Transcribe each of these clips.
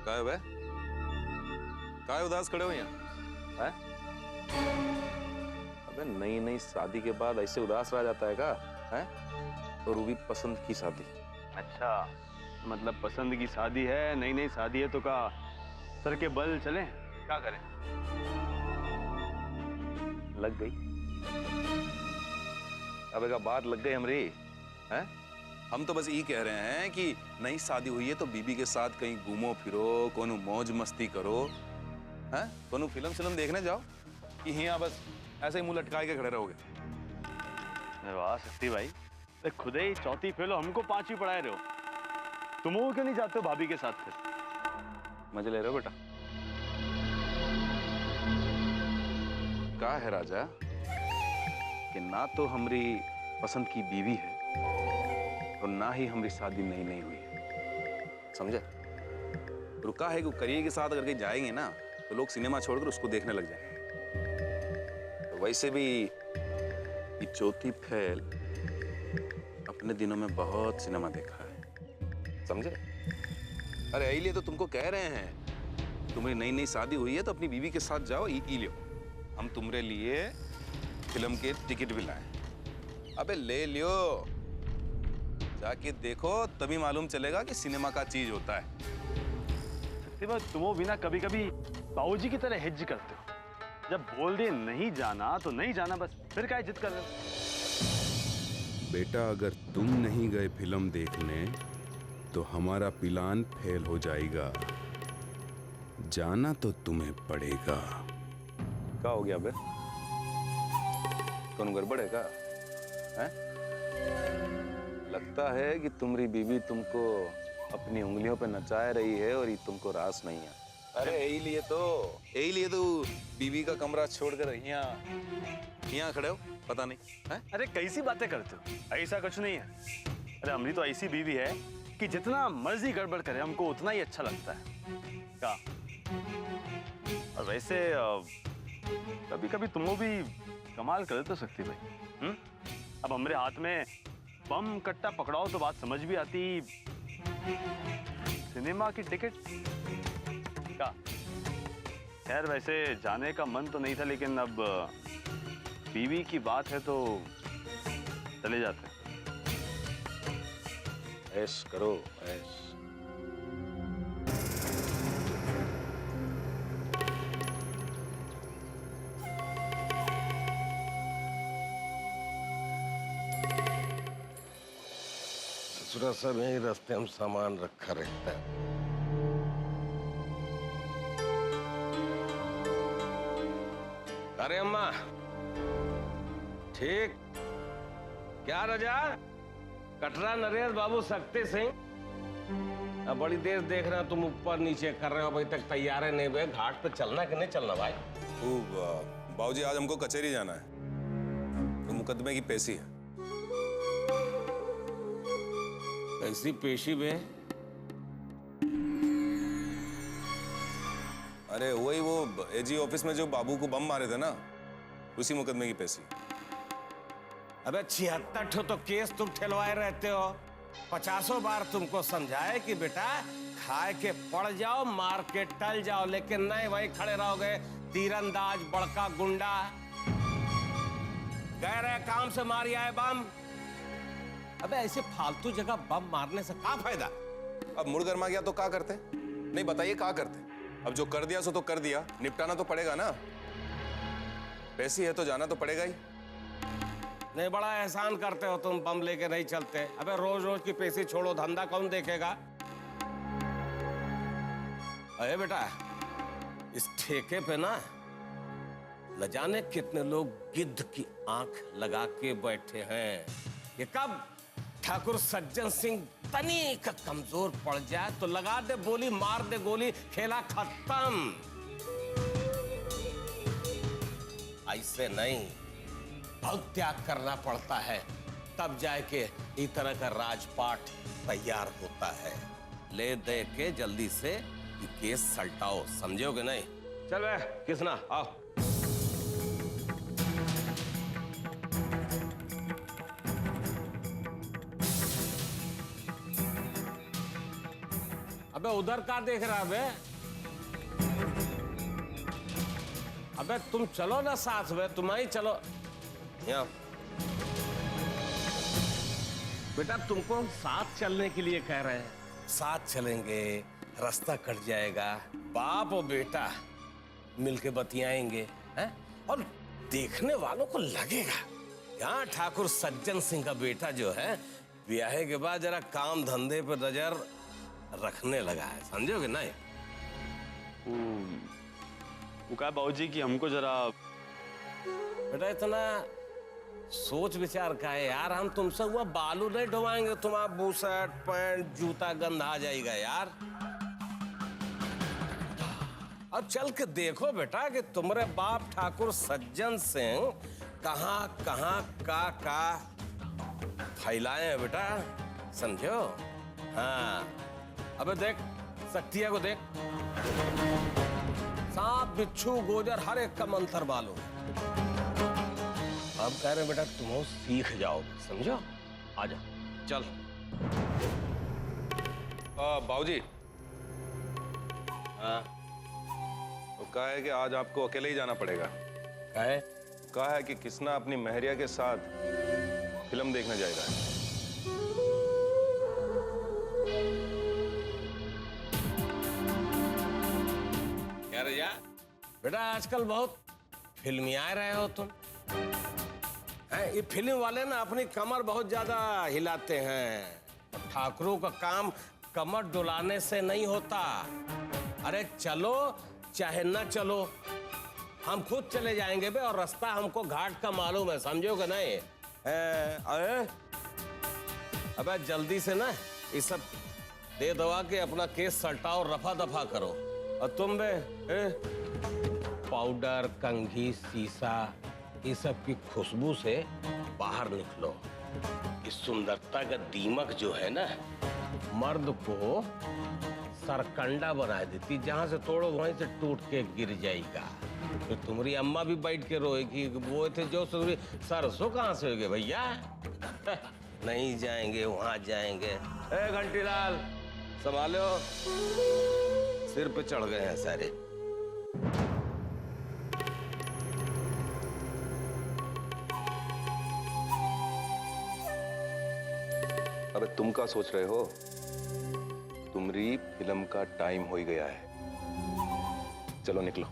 काय बे? काय उदास खड़े हो यहाँ? हैं? अबे नई नई शादी के बाद ऐसे उदास रह जाता है का? हैं? और वो भी पसंद की शादी। अच्छा, मतलब पसंद की शादी है, नई नई शादी है तो का सर के बल चले, क्या करें? लग गई। अबे का बात लग गई हमरी। हैं? हम तो बस ये कह रहे हैं कि नई शादी हुई है तो बीबी के साथ कहीं घूमो फिरो, कोनो मौज मस्ती करो, हैं? कोनो फिल्म देखने जाओ कि यहाँ बस ऐसे ही मुंह लटकाए के खड़े रहोगे। वाह शक्ति भाई, तो खुद ही चौथी फेल हो, हमको पांचवी पढ़ाए रहे हो। तुम वो क्यों नहीं जाते हो भाभी के साथ फिर? मजे ले रहे हो बेटा? का है राजा कि ना तो हमारी पसंद की बीवी है और ना ही हमारी शादी नई नई हुई है, समझे? रुका है कि करियर के साथ अगर कहीं जाएंगे ना तो लोग सिनेमा छोड़कर उसको देखने लग जाएंगे। तो वैसे भी ये चौथी फेल अपने दिनों में बहुत सिनेमा देखा है, समझे? अरे इसलिए तो तुमको कह रहे हैं, तुम्हारी नई नई शादी हुई है तो अपनी बीवी के साथ जाओ, ई लियो, हम तुम्हारे लिए फिल्म के टिकट भी लाए। अबे ले लियो, जाके देखो तभी मालूम चलेगा कि सिनेमा का चीज होता है। शक्ति भाई, तुम भी ना कभी कभी बाबूजी की तरह हिज्ज करते हो। जब बोल दिए नहीं जाना तो नहीं जाना, बस फिर क्या जिद कर रहे हो? बेटा अगर तुम नहीं गए फिल्म देखने तो हमारा प्लान फेल हो जाएगा। जाना तो तुम्हें पड़ेगा। क्या हो गया बे? कौन गड़बड़ है का? हैं? लगता है कि तुम्हारी बीवी तुमको अपनी उंगलियों पे नचा रही है और ये तुमको रास नहीं है। अरे यही लिए तो बीवी का कमरा छोड़कर यहाँ खड़े हो, पता नहीं है? अरे कैसी बातें करते हो, ऐसा कुछ नहीं है। अरे हमारी तो ऐसी बीवी है कि जितना मर्जी गड़बड़ करे हमको उतना ही अच्छा लगता है। क्या? और वैसे कभी कभी तुम भी कमाल कर तो सकती भाई। अब हमारे हाथ में बम कट्टा पकड़ाओ तो बात समझ भी आती। सिनेमा की टिकट क्या? खैर वैसे जाने का मन तो नहीं था, लेकिन अब बीवी की बात है तो चले जाते हैं। ऐश करो ऐश। ससुरा सब यही रास्ते हम सामान रखा रहता है। अरे अम्मा ठीक क्या रजा? कटरा नरेश बाबू शक्ति सिंह। अब बड़ी देर देख रहा तुम ऊपर नीचे कर रहे हो, अभी तक तैयार है नहीं हुए। घाट पे चलना कि नहीं चलना भाई? बाबूजी आज हमको कचहरी जाना है, तो मुकदमे की पेशी है। कैसी पेशी बे? अरे वही वो एजी ऑफिस में जो बाबू को बम मारे थे ना, उसी मुकदमे की पेशी। अबे 76 तो केस तुम ठेलवाए रहते हो। 50 बार तुमको समझाए कि बेटा खाए के पड़ जाओ, मार के टल जाओ, लेकिन नहीं, वही खड़े रहोगे तीरंदाज बड़का गुंडा। गए रहे काम से मारी आए बम। अबे ऐसे फालतू जगह बम मारने से क्या फायदा? अब मुड़ गरमा गया तो क्या करते? नहीं बताइए क्या करते? अब जो कर दिया सो तो कर दिया, निपटाना तो पड़ेगा ना। पैसी है तो जाना तो पड़ेगा ही। नहीं, बड़ा एहसान करते हो तुम, बम लेके नहीं चलते। अबे रोज रोज की पैसे छोड़ो, धंधा कौन देखेगा? अरे बेटा इस ठेके पे ना न जाने कितने लोग गिद्ध की आंख लगा के बैठे हैं। ये कब ठाकुर सज्जन सिंह तनी का कमजोर पड़ जाए तो लगा दे बोली, मार दे गोली, खेला खत्म। ऐसे नहीं, बहुत त्याग करना पड़ता है, तब जाके इस तरह का राजपाट तैयार होता है। ले दे के जल्दी से ये केस सल्टाओ, समझोगे नहीं? चल बे किसना आओ। अबे अबे उधर का देख रहा बे? अबे तुम चलो ना साथ में, तुम ही चलो। यहाँ बेटा, तुमको हम साथ चलने के लिए कह रहे हैं। साथ चलेंगे, रास्ता कट जाएगा, बाप और बेटा मिलके बतियाएंगे, हैं? और देखने वालों को लगेगा यहाँ ठाकुर सज्जन सिंह का बेटा जो है ब्याह के बाद जरा काम धंधे पर नजर रखने लगा है, समझोगे? नहीं वो कहा बाबूजी कि हमको जरा बेटा इतना सोच विचार का है यार। हम तुमसे हुआ बालू नहीं ढोवाएंगे, तुम्हारा बूशर्ट पैंट जूता गंदा आ जाएगा यार। अब चल के देखो बेटा कि तुम्हारे बाप ठाकुर सज्जन सिंह कहाँ कहाँ का फैलाए हैं बेटा, समझो? हाँ, अबे देख शक्तिया को देख, सांप बिच्छू गोजर हर एक का मंत्र मालूम। अब कह रहे बेटा तुम सीख जाओ, समझो? आजा चल। बाबूजी, हाँ तो कहा है कि आज आपको अकेले ही जाना पड़ेगा। कहे कहा है कि किसना अपनी महरिया के साथ फिल्म देखने जाएगा। क्या रे यार? बेटा आजकल बहुत फिल्मी आ रहे हो तुम, हैं? ये फिल्म वाले ना अपनी कमर बहुत ज्यादा हिलाते हैं। ठाकुरों का काम कमर डुलाने से नहीं होता। अरे चलो चाहे ना चलो, हम खुद चले जाएंगे बे, और रास्ता हमको घाट का मालूम है, समझोगे? नहीं अरे अबे जल्दी से ना ये सब दे दवा के अपना केस सल्टाओ, रफा दफा करो। और तुम बे पाउडर कंघी शीशा ये सब की खुशबू से बाहर निकलो। इस सुंदरता का दीमक जो है ना मर्द को सरकंडा बना देती, जहां से तोड़ो वहीं से टूट के गिर जाएगा। तो तुम्हारी अम्मा भी बैठ के रोएगी, वो थे जो सरसों कहाँ से होगे भैया? नहीं जाएंगे, वहां जाएंगे। ए घंटीलाल संभालो, सिर पे चढ़ गए हैं सारे। अबे तुम क्या सोच रहे हो? तुम्हारी फिल्म का टाइम हो ही गया है, चलो निकलो।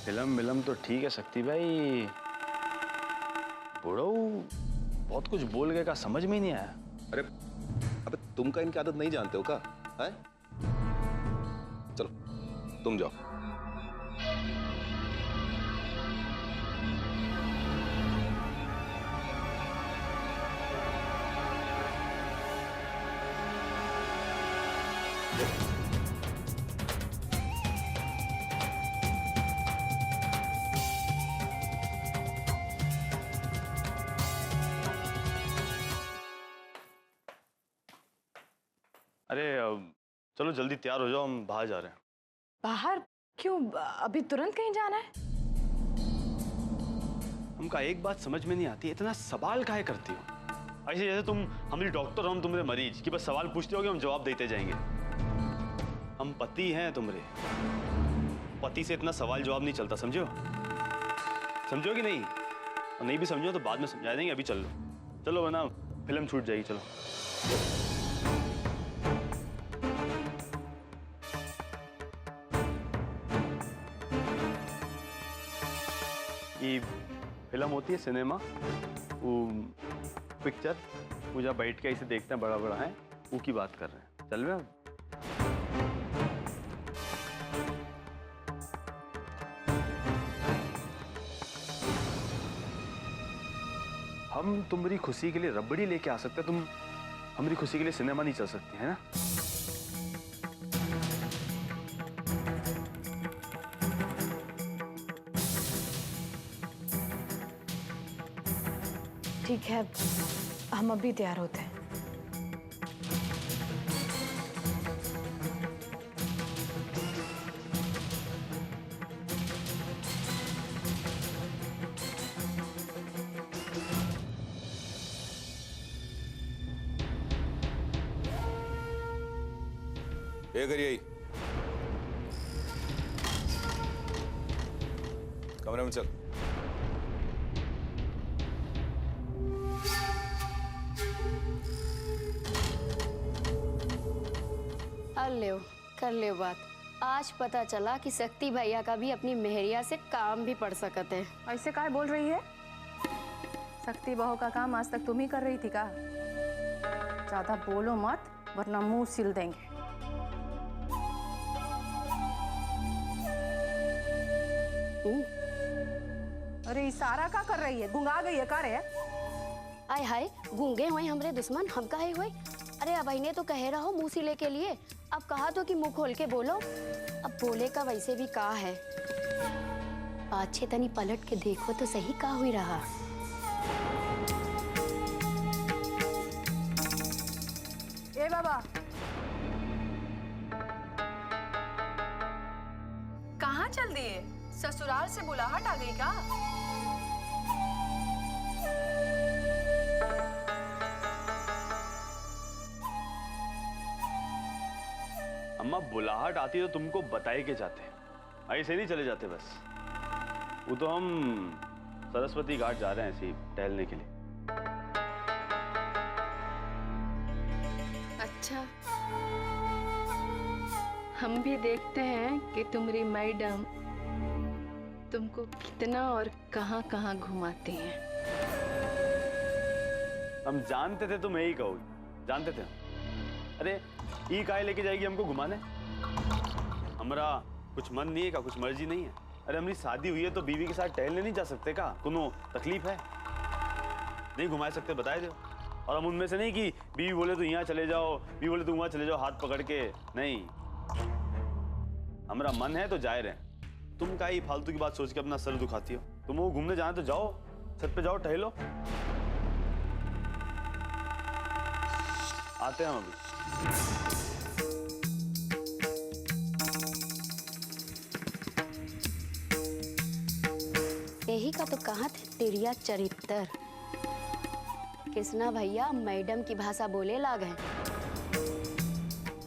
फिल्म तो ठीक है शक्ति भाई, बूढ़ो बहुत कुछ बोल गए का समझ में ही नहीं आया। अरे अबे तुम का इनकी आदत नहीं जानते हो क्या? है? चलो तुम जाओ। अरे चलो जल्दी तैयार हो जाओ, हम बाहर जा रहे हैं। बाहर क्यों? अभी तुरंत कहीं जाना है? हमका एक बात समझ में नहीं आती, इतना सवाल काहे करती हो? ऐसे जैसे तुम हमारी डॉक्टर हो, हम तुम्हारे मरीज, कि बस सवाल पूछते होगे हम जवाब देते जाएंगे। हम पति हैं तुम्हारे, पति से इतना सवाल जवाब नहीं चलता, समझो? समझो कि नहीं? और नहीं भी समझो तो बाद में समझा देंगे, अभी चलो चलो वरना फिल्म छूट जाएगी। चलो ये फिल्म होती है सिनेमा, वो पिक्चर, वो जहाँ बैठ के इसे देखते हैं बड़ा बड़ा है, वो की बात कर रहे हैं। चल रहे हैं हम तुम्हारी खुशी के लिए रबड़ी लेके आ सकते हैं, तुम हमारी खुशी के लिए सिनेमा नहीं चल सकती है ना? ठीक है, हम अभी तैयार होते हैं। ये करिए यही। कमरे में चल। अल्ले कर ले बात। आज पता चला कि शक्ति भैया का भी अपनी मेहरिया से काम भी पड़ सकते है। ऐसे काहे बोल रही है? शक्ति बहू का काम आज तक तुम ही कर रही थी का? ज्यादा बोलो मत वरना मुंह सिल देंगे। अरे इशारा का कर रही है? गुंगा गई है का रे? आय हाय गूंगे हुए हमरे दुश्मन हम काहे हुए? अरे अब ने तो कह रहा हो मुंह सिले के लिए, अब कहा तो कि मुंह खोल के बोलो। अब बोले का वैसे भी का है, पाछे तनी पलट के देखो तो सही का हुई रहा। ए बाबा, कहाँ चल दिए? ससुराल से बुलाहट आ गई का? अम्मा बुलाहट आती तो तुमको बताए के जाते, ऐसे नहीं चले जाते बस। वो तो हम सरस्वती घाट जा रहे हैं ऐसे ही टहलने के लिए। अच्छा, हम भी देखते हैं कि तुम्हारी मैडम तुमको कितना और कहाँ कहाँ घुमाती हैं। हम जानते थे तुम यही कहोगी, जानते थे। अरे ये काहे लेके जाएगी हमको घुमाने? हमारा कुछ मन नहीं है का, कुछ मर्जी नहीं है? अरे हमारी शादी हुई है तो बीवी के साथ टहलने नहीं जा सकते का? कोनो तकलीफ है? नहीं घुमा सकते बताए दो। और हम उनमें से नहीं कि बीवी बोले तो यहाँ चले जाओ, बीवी बोले तो वहाँ चले जाओ हाथ पकड़ के, नहीं। हमारा मन है तो जाए रहे। तुम काहे फालतू की बात सोच के अपना सर दुखाती हो? तुम वो घूमने जाना तो जाओ, छत पे जाओ टहलो। आते हैं हम अभी। यही का तो कहा थे तिरिया चरित्र। कृष्णा भैया मैडम की भाषा बोले लाग हैं।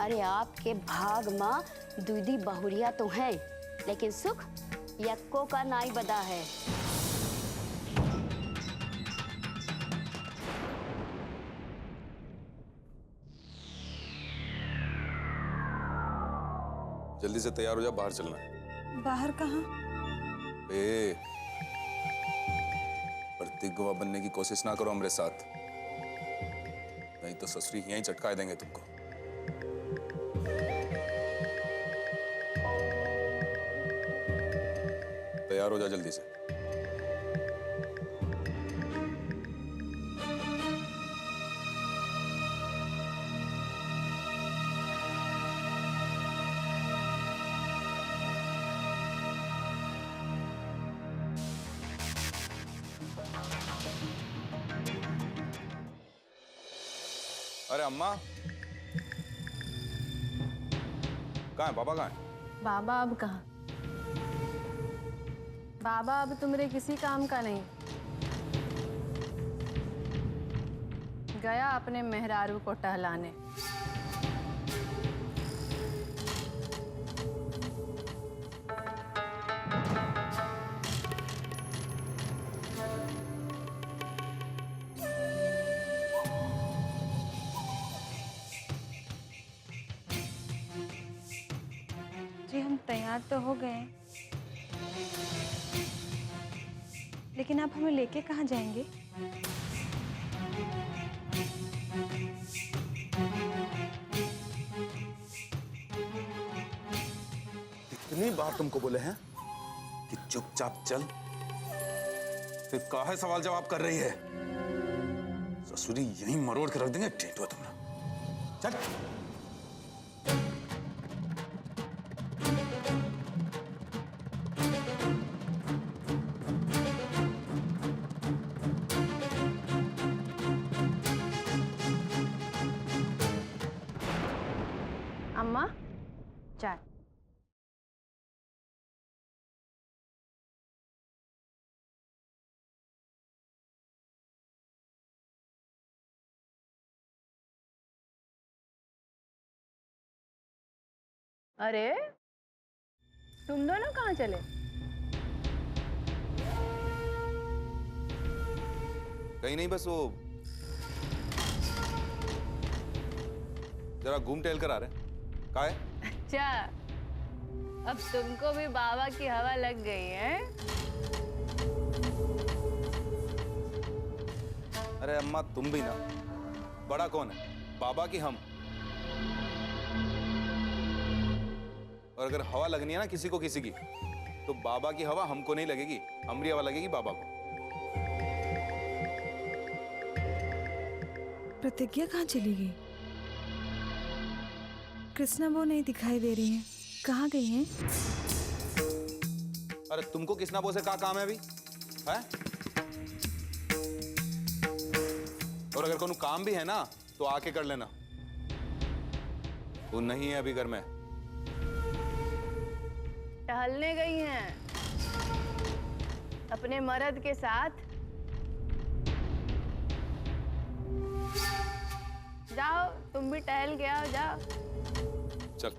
अरे आपके भाग माँ दूधी बहुरिया तो है, लेकिन सुख यक्को का नाई बदा है। जल्दी से तैयार हो जा, बाहर चलना है। बाहर कहाँ? प्रतिज्ञा बनने की कोशिश ना करो हमारे साथ, नहीं तो ससुरी यहीं चटका देंगे तुमको। तैयार हो जा जल्दी से। अरे अम्मा कहाँ है? पापा कहाँ है? बाबा अब कहाँ? बाबा अब तुम्हारे किसी काम का नहीं, गया अपने मेहरारू को टहलाने। जी हम तैयार तो हो गए, लेकिन आप हमें लेके कहाँ जाएंगे? इतनी बार तुमको बोले हैं कि चुपचाप चल, फिर काहे सवाल जवाब कर रही है? ससुरी यहीं मरोड़ के रख देंगे टेटुआ तुम्हारा। चल। अम्मा चाय। अरे तुम दोनों कहाँ चले? कहीं नहीं, बस वो जरा घूम टहल कर आ रहे हैं। का है? अच्छा, अब तुमको भी बाबा की हवा लग गई है? अरे अम्मा तुम भी ना, बड़ा कौन है, बाबा की हम? और अगर हवा लगनी है ना किसी को किसी की, तो बाबा की हवा हमको नहीं लगेगी, हमारी हवा लगेगी बाबा को। प्रतिज्ञा कहाँ चली गई? कृष्णा वो नहीं दिखाई दे रही है, कहाँ गई हैं? अरे तुमको किसना वो से क्या काम है अभी है? और अगर कोनो काम भी है ना तो आके कर लेना, वो नहीं है अभी घर में। टहलने गई हैं अपने मर्द के साथ। जाओ तुम भी टहल के आओ, जाओ। चल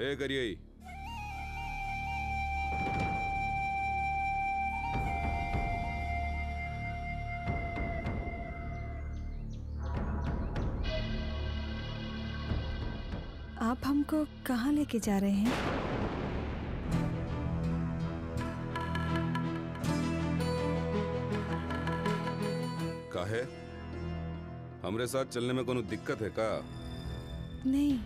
ए करिए। आप हमको कहाँ लेके जा रहे हैं? काहे? हमरे साथ चलने में कोनो दिक्कत है का? नहीं,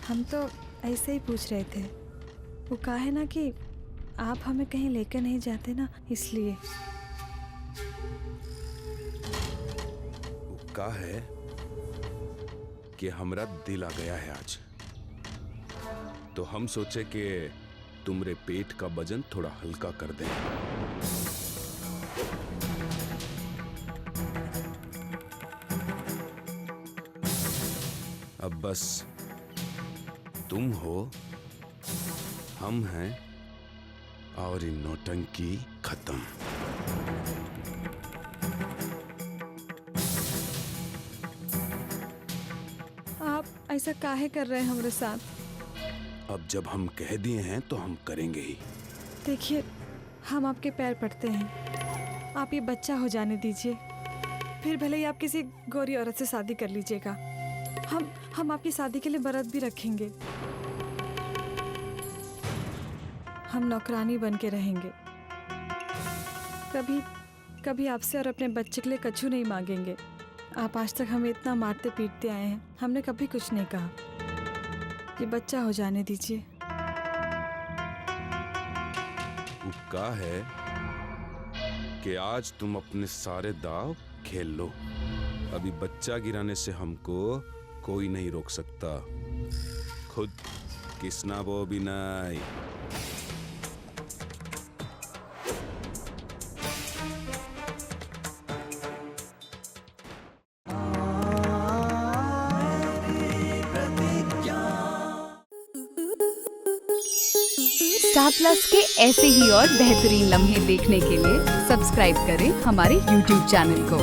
हम तो ऐसे ही पूछ रहे थे। वो कहा है ना कि आप हमें कहीं लेकर नहीं जाते ना, इसलिए। वो का है कि हमरा दिल आ गया है आज, तो हम सोचे कि तुमरे पेट का वजन थोड़ा हल्का कर दें। अब बस तुम हो, हम हैं, और ये नौटंकी खत्म। आप ऐसा काहे कर रहे हैं हमारे साथ? अब जब हम कह दिए हैं तो हम करेंगे ही। देखिए, हम आपके पैर पड़ते हैं, आप ये बच्चा हो जाने दीजिए, फिर भले ही आप किसी गोरी औरत से शादी कर लीजिएगा। हम आपकी शादी के लिए व्रत भी रखेंगे। हम नौकरानी बन के रहेंगे, कभी आपसे और अपने बच्चे के लिए कछु नहीं मांगेंगे। आप आज तक हमें इतना मारते पीटते आए हैं, हमने कभी कुछ नहीं कहा। ये बच्चा हो जाने दीजिए। वो का है कि आज तुम अपने सारे दाव खेल लो। अभी बच्चा गिराने से हमको कोई नहीं रोक सकता, खुद किसना वो भी नहीं। स्टार प्लस के ऐसे ही और बेहतरीन लम्हे देखने के लिए सब्सक्राइब करें हमारे YouTube चैनल को।